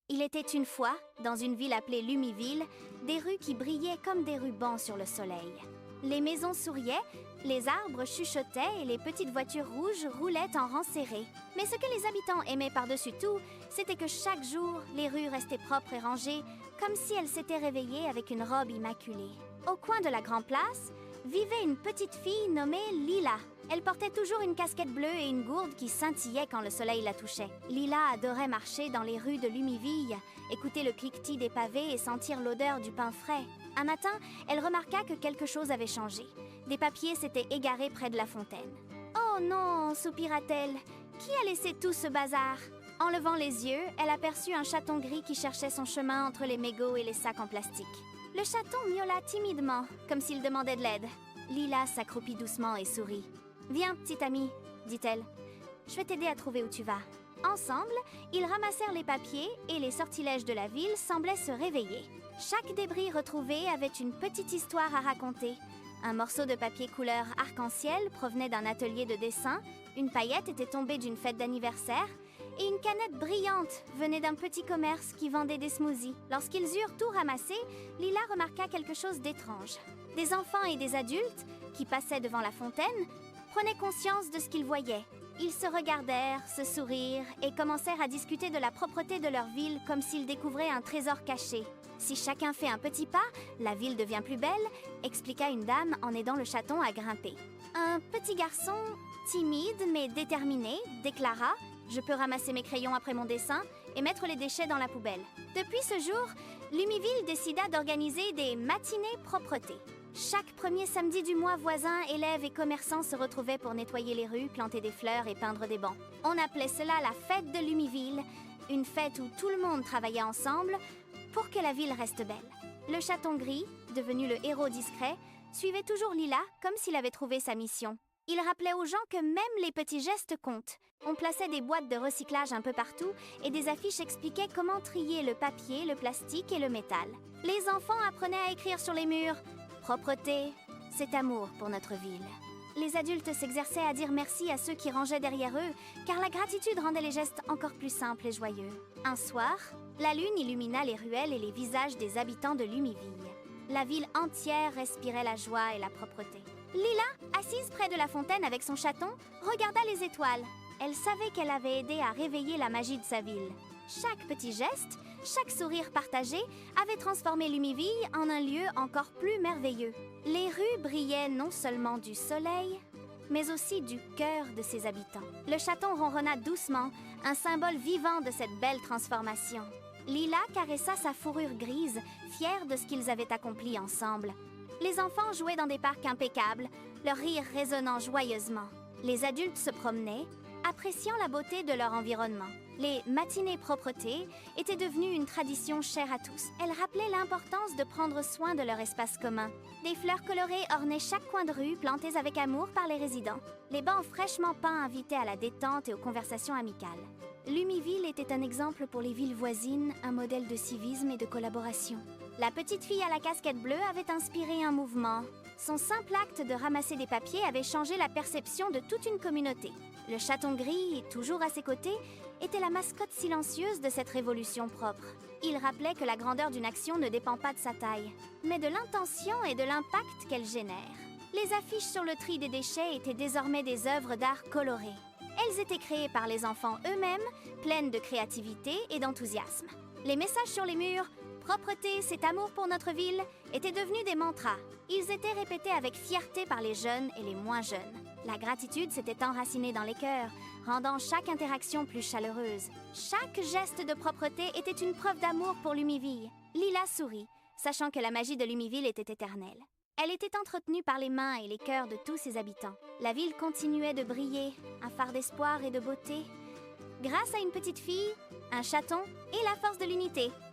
Il était une fois, dans une ville appelée Lumiville, des rues qui brillaient comme des rubans sur le soleil. Les maisons souriaient, les arbres chuchotaient et les petites voitures rouges roulaient en rang serré. Mais ce que les habitants aimaient par-dessus tout, c'était que chaque jour, les rues restaient propres et rangées, comme si elles s'étaient réveillées avec une robe immaculée. Au coin de la grande place, vivait une petite fille nommée Lila. Elle portait toujours une casquette bleue et une gourde qui scintillait quand le soleil la touchait. Lila adorait marcher dans les rues de Lumiville, écouter le cliquetis des pavés et sentir l'odeur du pain frais. Un matin, elle remarqua que quelque chose avait changé. Des papiers s'étaient égarés près de la fontaine. « Oh non !» soupira-t-elle. « Qui a laissé tout ce bazar ?» En levant les yeux, elle aperçut un chaton gris qui cherchait son chemin entre les mégots et les sacs en plastique. Le chaton miaula timidement, comme s'il demandait de l'aide. Lila s'accroupit doucement et sourit. « Viens, petite amie, dit-elle. Je vais t'aider à trouver où tu vas. » Ensemble, ils ramassèrent les papiers et les sortilèges de la ville semblaient se réveiller. Chaque débris retrouvé avait une petite histoire à raconter. Un morceau de papier couleur arc-en-ciel provenait d'un atelier de dessin, une paillette était tombée d'une fête d'anniversaire, et une canette brillante venait d'un petit commerce qui vendait des smoothies. Lorsqu'ils eurent tout ramassé, Lila remarqua quelque chose d'étrange. Des enfants et des adultes, qui passaient devant la fontaine, prenaient conscience de ce qu'ils voyaient. Ils se regardèrent, se sourirent et commencèrent à discuter de la propreté de leur ville comme s'ils découvraient un trésor caché. « Si chacun fait un petit pas, la ville devient plus belle », expliqua une dame en aidant le chaton à grimper. Un petit garçon, timide mais déterminé, déclara « Je peux ramasser mes crayons après mon dessin et mettre les déchets dans la poubelle. » Depuis ce jour, Lumiville décida d'organiser des matinées propreté. Chaque premier samedi du mois, voisins, élèves et commerçants se retrouvaient pour nettoyer les rues, planter des fleurs et peindre des bancs. On appelait cela la fête de Lumiville, une fête où tout le monde travaillait ensemble pour que la ville reste belle. Le chaton gris, devenu le héros discret, suivait toujours Lila comme s'il avait trouvé sa mission. Il rappelait aux gens que même les petits gestes comptent. On plaçait des boîtes de recyclage un peu partout et des affiches expliquaient comment trier le papier, le plastique et le métal. Les enfants apprenaient à écrire sur les murs « Propreté, c'est amour pour notre ville ». Les adultes s'exerçaient à dire merci à ceux qui rangeaient derrière eux, car la gratitude rendait les gestes encore plus simples et joyeux. Un soir, la lune illumina les ruelles et les visages des habitants de Lumiville. La ville entière respirait la joie et la propreté. Lila, assise près de la fontaine avec son chaton, regarda les étoiles. Elle savait qu'elle avait aidé à réveiller la magie de sa ville. Chaque petit geste, chaque sourire partagé avait transformé Lumiville en un lieu encore plus merveilleux. Les rues brillaient non seulement du soleil, mais aussi du cœur de ses habitants. Le chaton ronronna doucement, un symbole vivant de cette belle transformation. Lila caressa sa fourrure grise, fière de ce qu'ils avaient accompli ensemble. Les enfants jouaient dans des parcs impeccables, leur rire résonnant joyeusement. Les adultes se promenaient, appréciant la beauté de leur environnement. Les matinées propreté étaient devenues une tradition chère à tous. Elles rappelaient l'importance de prendre soin de leur espace commun. Des fleurs colorées ornaient chaque coin de rue, plantées avec amour par les résidents. Les bancs fraîchement peints invitaient à la détente et aux conversations amicales. Lumiville était un exemple pour les villes voisines, un modèle de civisme et de collaboration. La petite fille à la casquette bleue avait inspiré un mouvement. Son simple acte de ramasser des papiers avait changé la perception de toute une communauté. Le chaton gris, toujours à ses côtés, était la mascotte silencieuse de cette révolution propre. Il rappelait que la grandeur d'une action ne dépend pas de sa taille, mais de l'intention et de l'impact qu'elle génère. Les affiches sur le tri des déchets étaient désormais des œuvres d'art colorées. Elles étaient créées par les enfants eux-mêmes, pleines de créativité et d'enthousiasme. Les messages sur les murs « Propreté, c'est amour pour notre ville » étaient devenus des mantras. Ils étaient répétés avec fierté par les jeunes et les moins jeunes. La gratitude s'était enracinée dans les cœurs, rendant chaque interaction plus chaleureuse. Chaque geste de propreté était une preuve d'amour pour Lumiville. Lila sourit, sachant que la magie de Lumiville était éternelle. Elle était entretenue par les mains et les cœurs de tous ses habitants. La ville continuait de briller, un phare d'espoir et de beauté, grâce à une petite fille, un chaton et la force de l'unité.